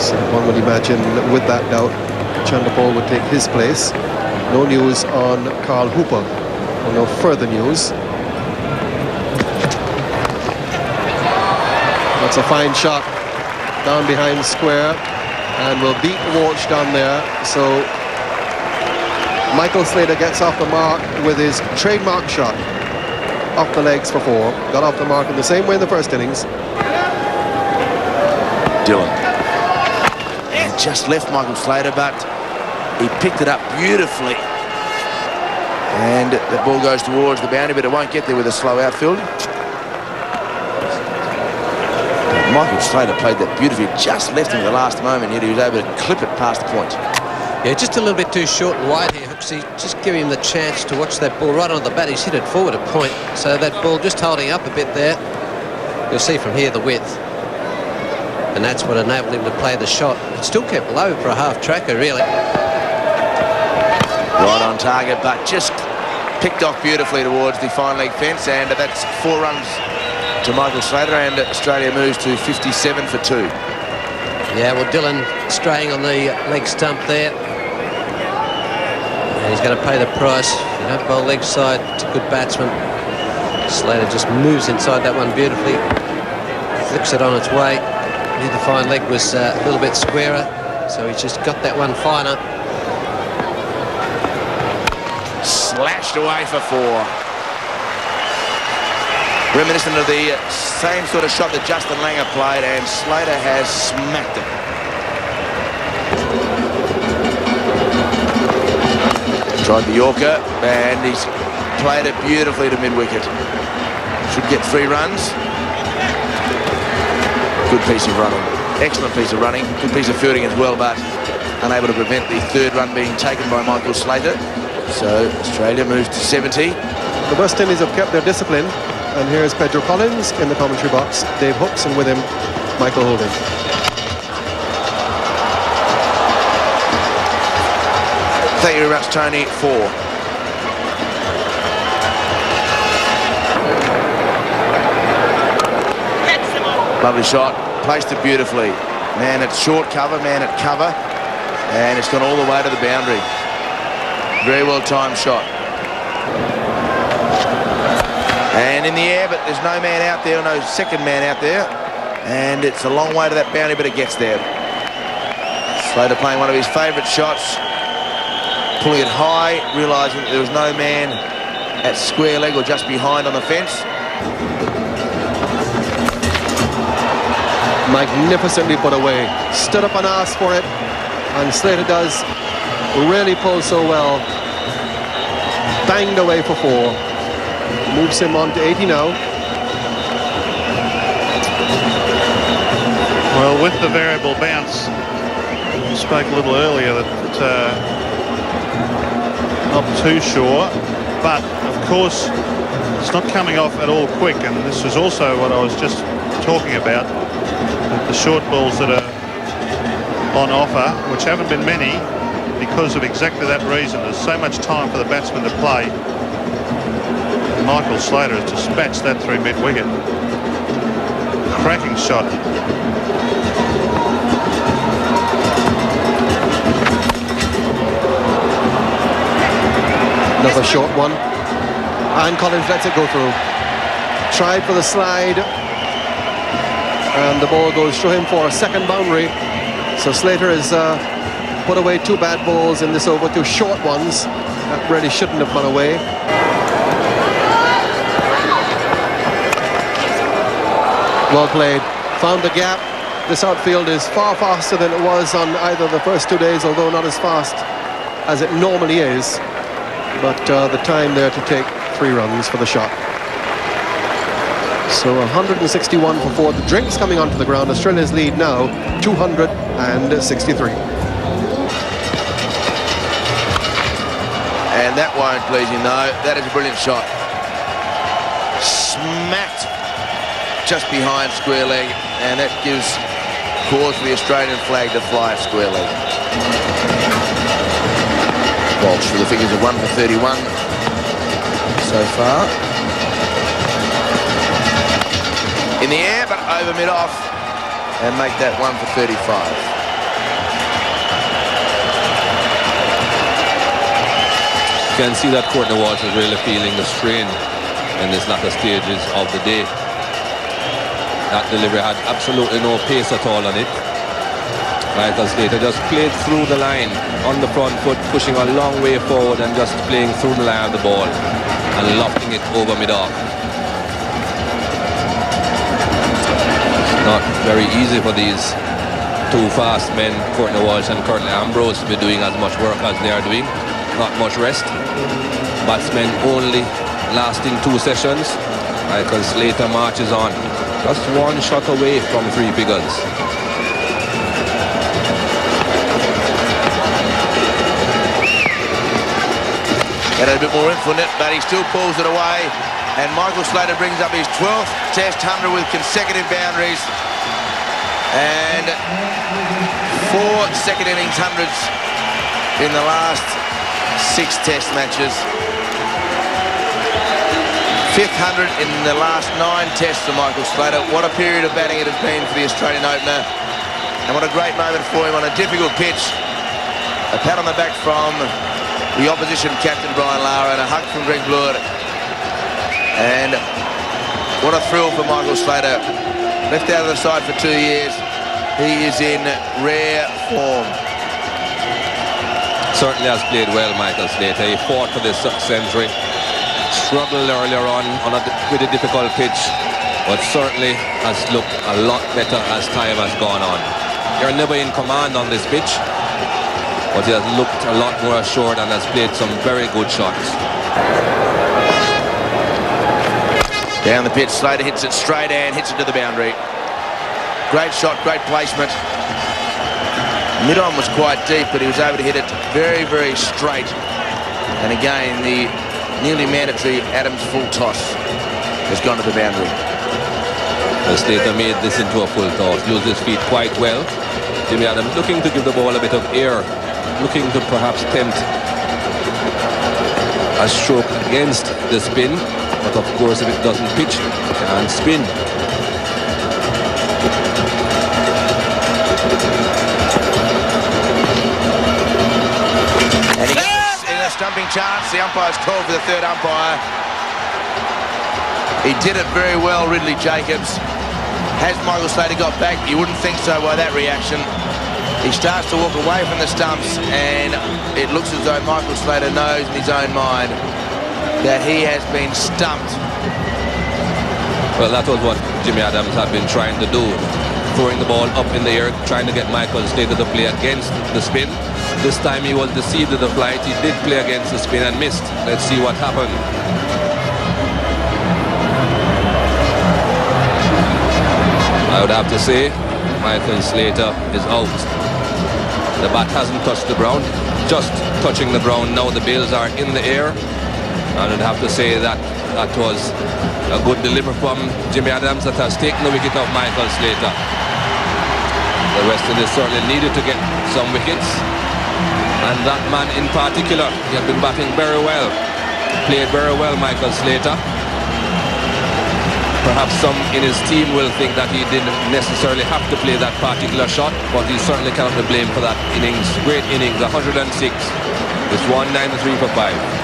So one would imagine with that doubt, Chanderpaul would take his place. No news on Carl Hooper, or no further news. That's a fine shot down behind square, and will beat Walsh down there. So Michael Slater gets off the mark with his trademark shot off the legs for 4. Got off the mark in the same way in the first innings. Dillon. And just left Michael Slater, but he picked it up beautifully. And the ball goes towards the boundary, but it won't get there with a slow outfield. Michael Slater played that beautifully. Just left him at the last moment, yet he was able to clip it past the point. Yeah, just a little bit too short and wide here, Hooksy. Just give him the chance to watch that ball right on the bat. He's hit it forward a point, so that ball just holding up a bit there. You'll see from here the width. And that's what enabled him to play the shot. It still kept low for a half-tracker, really. Right on target, but just picked off beautifully towards the fine leg fence, and that's 4 runs to Michael Slater, and Australia moves to 57 for 2. Yeah, well, Dillon straying on the leg stump there. And he's going to pay the price. You don't bowl leg side to good batsman. Slater just moves inside that one beautifully. Flicks it on its way. Knew the fine leg was a little bit squarer, so he's just got that one finer. Slashed away for 4. Reminiscent of the same sort of shot that Justin Langer played, and Slater has smacked it. Tried the Yorker, and he's played it beautifully to mid-wicket. Should get 3 runs. Good piece of running. Excellent piece of running. Good piece of fielding as well, but unable to prevent the 3rd run being taken by Michael Slater. So Australia moves to 70. The West Indies have kept their discipline. And here's Pedro Collins in the commentary box. Dave Hooks, and with him, Michael Holding. Thank you very much, Tony. 4. Lovely shot. Placed it beautifully. Man at short cover, man at cover. And it's gone all the way to the boundary. Very well timed shot. And in the air, but there's no man out there, no second man out there. And it's a long way to that boundary, but it gets there. Slater playing one of his favourite shots. Pulling it high, realising that there was no man at square leg or just behind on the fence. Magnificently put away. Stood up and asked for it. And Slater does really pull so well. Banged away for 4. Moves him on to 80 now. Well, with the variable bounce, we spoke a little earlier that not too sure, but of course it's not coming off at all quick, and this is also what I was just talking about, that the short balls that are on offer, which haven't been many, because of exactly that reason. There's so much time for the batsman to play. Michael Slater has dispatched that through mid-wicket. Cracking shot. Another short one. And Collins lets it go through. Tried for the slide. And the ball goes through him for a second boundary. So Slater has put away 2 bad balls in this over, 2 short ones. That really shouldn't have gone away. Well played. Found the gap. This outfield is far faster than it was on either the first 2 days, although not as fast as it normally is. But the time there to take 3 runs for the shot. So 161 for 4. The drinks coming onto the ground. Australia's lead now 263. And that won't please you, no. That is a brilliant shot. Smacked just behind square leg, and that gives cause for the Australian flag to fly at square leg. Walsh with the figures of 1 for 31 so far. In the air, but over mid-off, and make that 1 for 35. can see that Courtney Walsh is really feeling the strain in this latter stages of the day. That delivery had absolutely no pace at all on it. Michael Slater just played through the line on the front foot, pushing a long way forward and just playing through the line of the ball and lofting it over mid-off. It's not very easy for these two fast men, Courtney Walsh and Curtly Ambrose, to be doing as much work as they are doing. Not much rest. Batsmen only lasting 2 sessions. Michael Slater marches on. Just 1 shot away from 3 figures. Had a bit more info in it, but he still pulls it away. And Michael Slater brings up his 12th Test 100 with consecutive boundaries. And 4 second innings hundreds in the last 6 Test matches. 5th 100 in the last 9 Tests for Michael Slater. What a period of batting it has been for the Australian opener. And what a great moment for him on a difficult pitch. A pat on the back from the opposition captain Brian Lara and a hug from Greg Blewett. And what a thrill for Michael Slater. Left out of the side for 2 years. He is in rare form. Certainly has played well, Michael Slater. He fought for this century. Struggled earlier on a pretty difficult pitch, but certainly has looked a lot better as time has gone on. You're never in command on this pitch, but he has looked a lot more assured and has played some very good shots. Down the pitch, Slater hits it straight and hits it to the boundary. Great shot, great placement. Mid-on was quite deep, but he was able to hit it very, very straight. And again, the nearly mandatory Adams full toss has gone to the boundary. Slater made this into a full toss, used his feet quite well. Jimmy Adams looking to give the ball a bit of air, looking to perhaps tempt a stroke against the spin, but of course if it doesn't pitch, it can't spin. And he gets in a stumping chance. The umpire's called for the 3rd umpire. He did it very well, Ridley Jacobs. Has Michael Slater got back? You wouldn't think so by that reaction. He starts to walk away from the stumps, and it looks as though Michael Slater knows in his own mind that he has been stumped. Well, that was what Jimmy Adams had been trying to do. Throwing the ball up in the air, trying to get Michael Slater to play against the spin. This time he was deceived in the flight. He did play against the spin and missed. Let's see what happened. I would have to say Michael Slater is out. The bat hasn't touched the ground, just touching the ground. Now the bails are in the air. I would have to say that that was a good delivery from Jimmy Adams that has taken the wicket of Michael Slater. The West Indies certainly needed to get some wickets, and that man in particular, he had been batting very well, played very well, Michael Slater. Perhaps some in his team will think that he didn't necessarily have to play that particular shot, but he certainly cannot be blamed for that innings. Great innings, 106. It's 193 for 5.